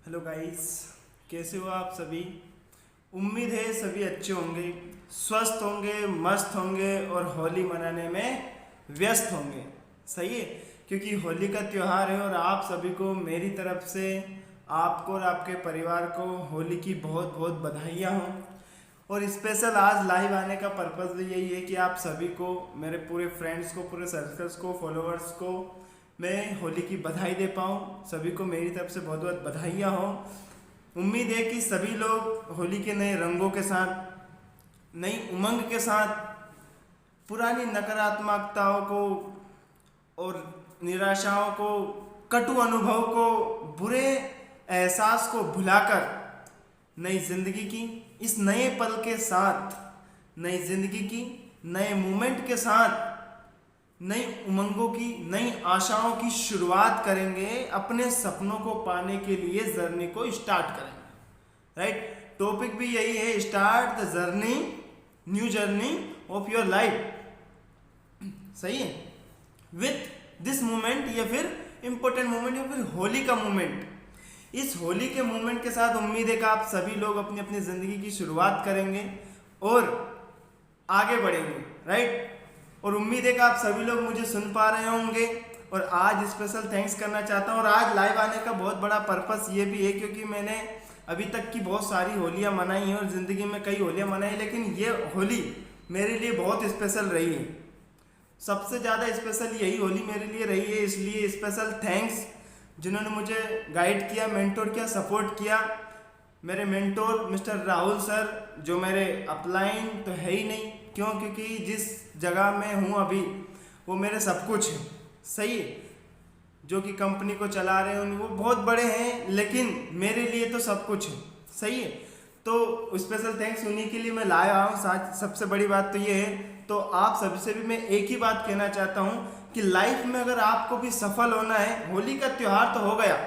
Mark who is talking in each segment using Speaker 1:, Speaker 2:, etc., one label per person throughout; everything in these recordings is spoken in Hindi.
Speaker 1: हेलो गाइस, कैसे हो आप सभी। उम्मीद है सभी अच्छे होंगे, स्वस्थ होंगे, मस्त होंगे और होली मनाने में व्यस्त होंगे। सही है, क्योंकि होली का त्यौहार है और आप सभी को मेरी तरफ से, आपको और आपके परिवार को होली की बहुत बहुत बधाइयाँ हों। और स्पेशल आज लाइव आने का पर्पज़ भी यही है कि आप सभी को, मेरे पूरे फ्रेंड्स को, पूरे सर्कल्स को, फॉलोअर्स को मैं होली की बधाई दे पाऊँ। सभी को मेरी तरफ से बहुत बहुत बधाइयाँ हों। उम्मीद है कि सभी लोग होली के नए रंगों के साथ, नई उमंग के साथ, पुरानी नकारात्मकताओं को और निराशाओं को, कटु अनुभव को, बुरे एहसास को भुलाकर नई जिंदगी की, इस नए पल के साथ, नई जिंदगी की, नए मूवमेंट के साथ, नई उमंगों की, नई आशाओं की शुरुआत करेंगे। अपने सपनों को पाने के लिए जर्नी को स्टार्ट करेंगे। राइट, टॉपिक भी यही है, start the journey, new journey of your life. सही है, विथ दिस मोमेंट या फिर इंपॉर्टेंट मोमेंट या फिर होली का मोमेंट। इस होली के मोमेंट के साथ उम्मीद है कि आप सभी लोग अपनी अपनी जिंदगी की शुरुआत करेंगे और आगे बढ़ेंगे। राइट, और उम्मीद है कि आप सभी लोग मुझे सुन पा रहे होंगे। और आज स्पेशल थैंक्स करना चाहता हूँ। और आज लाइव आने का बहुत बड़ा पर्पस ये भी है क्योंकि मैंने अभी तक की बहुत सारी होलियाँ मनाई हैं और ज़िंदगी में कई होलियाँ मनाई, लेकिन ये होली मेरे लिए बहुत स्पेशल रही है। सबसे ज़्यादा स्पेशल यही होली मेरे लिए रही है, इसलिए स्पेशल थैंक्स जिन्होंने मुझे गाइड किया, मेंटोर किया, सपोर्ट किया। मेरे मेंटोर मिस्टर राहुल सर, जो मेरे अपलाइन तो है ही नहीं, क्यों? क्योंकि जिस जगह में हूँ अभी वो मेरे सब कुछ है। सही है, जो कि कंपनी को चला रहे हैं वो बहुत बड़े हैं, लेकिन मेरे लिए तो सब कुछ है। सही है, तो स्पेशल थैंक्स उन्हीं के लिए मैं लाया हूँ। साथ सबसे बड़ी बात तो ये है, तो आप सभी से भी मैं एक ही बात कहना चाहता हूँ कि लाइफ में अगर आपको भी सफल होना है, होली का त्यौहार तो हो गया,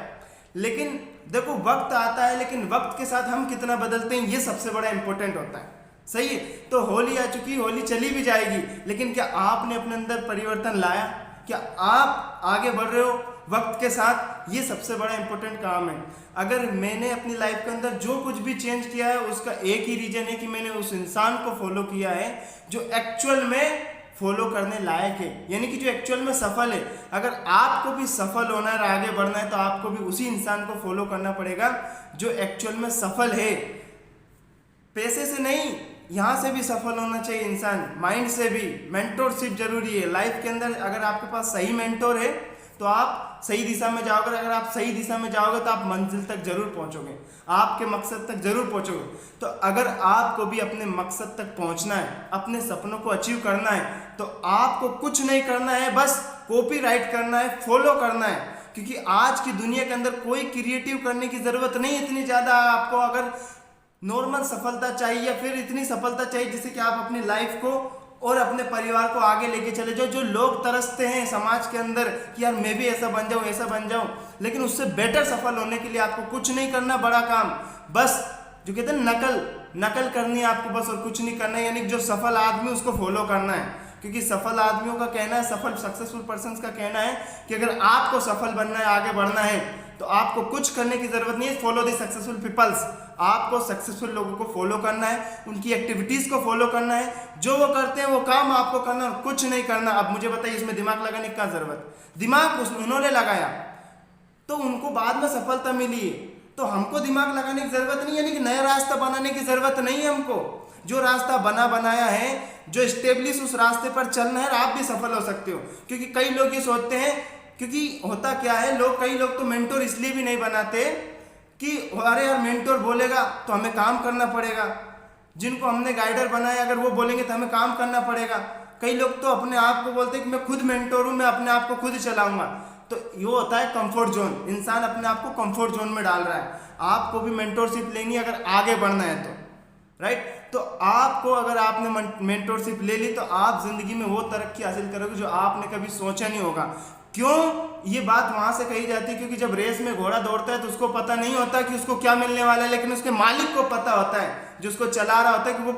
Speaker 1: लेकिन देखो वक्त आता है, लेकिन वक्त के साथ हम कितना बदलते हैं ये सबसे बड़ा इंपॉर्टेंट होता है। सही है, तो होली आ चुकी, होली चली भी जाएगी, लेकिन क्या आपने अपने अंदर परिवर्तन लाया? क्या आप आगे बढ़ रहे हो वक्त के साथ? ये सबसे बड़ा इंपॉर्टेंट काम है। अगर मैंने अपनी लाइफ के अंदर जो कुछ भी चेंज किया है उसका एक ही रीजन है कि मैंने उस इंसान को फॉलो किया है जो एक्चुअल में फॉलो करने लायक है, यानी कि जो एक्चुअल में सफल है। अगर आपको भी सफल होना है, आगे बढ़ना है, तो आपको भी उसी इंसान को फॉलो करना पड़ेगा जो एक्चुअल में सफल है। पैसे से नहीं, यहाँ से भी सफल होना चाहिए इंसान, माइंड से भी। मेंटोरशिप जरूरी है लाइफ के अंदर। अगर आपके पास सही मेंटोर है तो आप सही दिशा में जाओगे। अगर आप सही दिशा में जाओगे तो आप मंजिल तक जरूर पहुंचोगे, आपके मकसद तक जरूर पहुंचोगे। तो अगर आपको भी अपने मकसद तक पहुंचना है, अपने सपनों को अचीव करना है, तो आपको कुछ नहीं करना है, बस कॉपी राइट करना है, फॉलो करना है। क्योंकि आज की दुनिया के अंदर कोई क्रिएटिव करने की जरूरत नहीं है इतनी ज्यादा। आपको अगर नॉर्मल सफलता चाहिए या फिर इतनी सफलता चाहिए जिससे कि आप अपनी लाइफ को और अपने परिवार को आगे लेके चले जाओ। जो लोग तरसते हैं समाज के अंदर कि यार मैं भी ऐसा बन जाऊं, ऐसा बन जाऊं, लेकिन उससे बेटर सफल होने के लिए आपको कुछ नहीं करना बड़ा काम, बस जो कहते हैं नकल करनी है आपको बस, और कुछ नहीं करना है। यानी जो सफल आदमी उसको फॉलो करना है। क्योंकि सफल आदमियों का कहना है, सफल सक्सेसफुल पर्सन का कहना है कि अगर आपको सफल बनना है, आगे बढ़ना है, तो आपको कुछ करने की जरूरत नहीं है। Follow the successful peoples. आपको सक्सेसफुल लोगों को फॉलो करना है, उनकी एक्टिविटीज को फॉलो करना है, जो वो करते हैं वो काम आपको करना है, कुछ नहीं करना। अब मुझे बताइए इसमें दिमाग लगाने की क्या जरूरत? दिमाग उन्होंने लगाया तो उनको बाद में सफलता मिली है, तो हमको दिमाग लगाने की जरूरत नहीं, यानी कि नया रास्ता बनाने की जरूरत नहीं है हमको। जो रास्ता बनाया है, जो स्टेब्लिश, उस रास्ते पर चलना है, आप भी सफल हो सकते हो। क्योंकि कई लोग ये सोचते हैं, क्योंकि होता क्या है, कई लोग तो मेंटोर इसलिए भी नहीं बनाते कि अरे यार मेंटोर बोलेगा तो हमें काम करना पड़ेगा, जिनको हमने गाइडर बनाया अगर वो बोलेंगे तो हमें काम करना पड़ेगा। कई लोग तो अपने आप को बोलते हैं कि मैं खुद मेंटोर हूं, मैं अपने आप को खुद चलाऊंगा। तो ये होता है कंफर्ट जोन। इंसान अपने आप को कंफर्ट जोन में डाल रहा है। आपको भी मेंटोरशिप लेनी है अगर आगे बढ़ना है तो। राइट, तो आपको, अगर आपने मेंटोरशिप ले ली तो आप जिंदगी में वो तरक्की हासिल करोगे जो आपने कभी सोचा नहीं होगा। क्यों ये बात वहां से कही जाती है? क्योंकि जब रेस में घोड़ा दौड़ता है तो उसको पता नहीं होता कि उसको क्या मिलने वाला है, लेकिन उसके मालिक को पता होता है, जो उसको चला रहा होता है, कि वो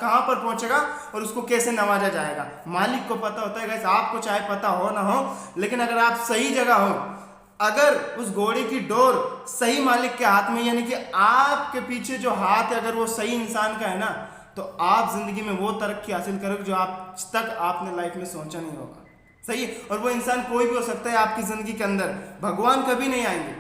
Speaker 1: कहां पर पहुंचेगा और उसको कैसे नवाजा जाएगा। मालिक को पता होता है। गाइस, आपको चाहे पता हो ना हो, लेकिन अगर आप सही जगह हो, अगर उस घोड़े की डोर सही मालिक के हाथ में, यानी कि आपके पीछे जो हाथ है अगर वो सही इंसान का है ना, तो आप जिंदगी में वो तरक्की हासिल करोगे जो आज तक आपने लाइफ में सोचा नहीं होगा। सही है। और वो इंसान कोई भी हो सकता है आपकी जिंदगी के अंदर, भगवान कभी नहीं आएंगे।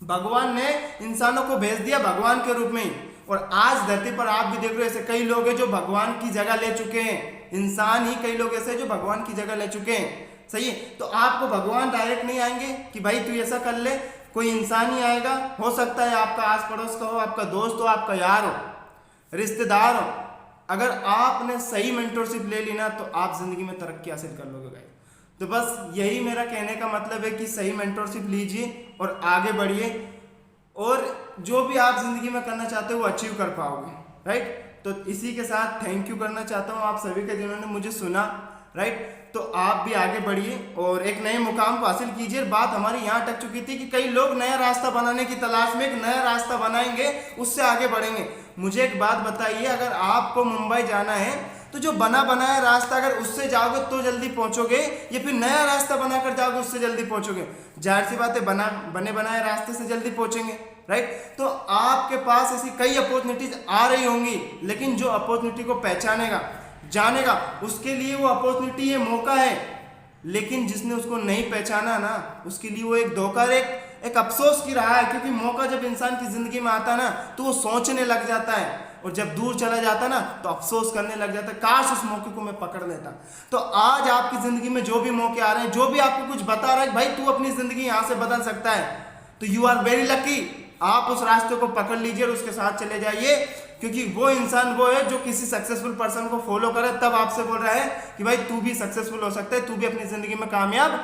Speaker 1: भगवान ने इंसानों को भेज दिया भगवान के रूप में ही, और आज धरती पर आप भी देख रहे हो ऐसे कई लोग हैं जो भगवान की जगह ले चुके हैं। इंसान ही कई लोग ऐसे हैं जो भगवान की जगह ले चुके हैं। सही है। तो आपको भगवान डायरेक्ट नहीं आएंगे कि भाई तू ऐसा कर ले, कोई इंसान ही आएगा। हो सकता है आपका आस पड़ोस का हो, आपका दोस्त हो, आपका यार हो, रिश्तेदार हो। अगर आपने सही मेंटरशिप ले ली ना तो आप जिंदगी में तरक्की हासिल कर लोगे गाइस। तो बस यही मेरा कहने का मतलब है कि सही मेंटरशिप लीजिए और आगे बढ़िए, और जो भी आप जिंदगी में करना चाहते हो वो अचीव कर पाओगे। राइट। तो इसी के साथ थैंक यू करना चाहता हूँ आप सभी के जिन्होंने मुझे सुना। राइट। तो आप भी आगे बढ़िए और एक नए मुकाम को हासिल कीजिए। बात हमारी यहाँ अटक चुकी थी कि कई लोग नया रास्ता बनाने की तलाश में एक नया रास्ता बनाएंगे, उससे आगे बढ़ेंगे। मुझे एक बात बताइए, अगर आपको मुंबई जाना है तो जो बना बनाया रास्ता अगर उससे जाओगे तो जल्दी पहुंचोगे, या फिर नया रास्ता बनाकर जाओगे उससे जल्दी पहुंचोगे? जाहिर सी बात है बने बनाए रास्ते से जल्दी पहुंचेंगे। राइट। तो आपके पास ऐसी कई अपॉर्चुनिटीज आ रही होंगी, लेकिन जो अपॉर्चुनिटी को पहचानेगा, जानेगा, उसके लिए वो अपॉर्चुनिटी ये मौका है। लेकिन जिसने उसको नहीं पहचाना ना, उसके लिए वो एक धोखा, एक अफसोस की रहा है। क्योंकि मौका जब इंसान की जिंदगी में आता है ना तो वो सोचने लग जाता है, और जब दूर चला जाता ना तो अफसोस करने लग जाता है, काश उस मौके को मैं पकड़ लेता। तो आज आपकी जिंदगी में जो भी मौके आ रहे हैं, जो भी आपको कुछ बता रहा है भाई तू अपनी जिंदगी यहाँ से बदल सकता है, तो यू आर वेरी लकी। आप उस रास्ते को पकड़ लीजिए और उसके साथ चले जाइए, क्योंकि वो इंसान वो है जो किसी सक्सेसफुल पर्सन को फॉलो करे, तब आपसे बोल रहा है कि भाई तू भी सक्सेसफुल हो सकता है, तू भी अपनी जिंदगी में कामयाब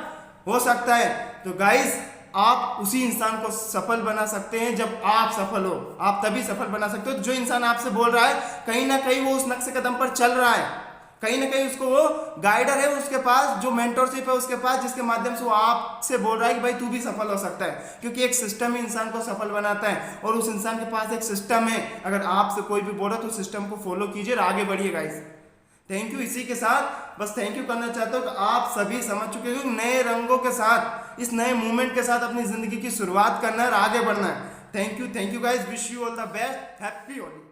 Speaker 1: हो सकता है। तो गाइस, आप उसी इंसान को सफल बना सकते हैं जब आप सफल हो। आप तभी सफल बना सकते हो जो इंसान आपसे बोल रहा है कहीं ना कहीं वो उस नक्शे कदम पर चल रहा है, कहीं ना कहीं उसको वो गाइडर है उसके पास, जो मेंटरशिप है उसके पास, जिसके माध्यम से वो आपसे बोल रहा है कि भाई तू भी सफल हो सकता है। क्योंकि एक सिस्टम ही इंसान को सफल बनाता है, और उस इंसान के पास एक सिस्टम है। अगर आपसे कोई भी बोल रहा है तो सिस्टम को फॉलो कीजिए और आगे बढ़िए गाइस। Thank you. इसी के साथ बस थैंक यू करना चाहता हूँ कि आप सभी समझ चुके हो नए रंगों के साथ, इस नए मूवमेंट के साथ अपनी जिंदगी की शुरुआत करना है और आगे बढ़ना है। Thank you guys. Wish you all the best. Happy Holi.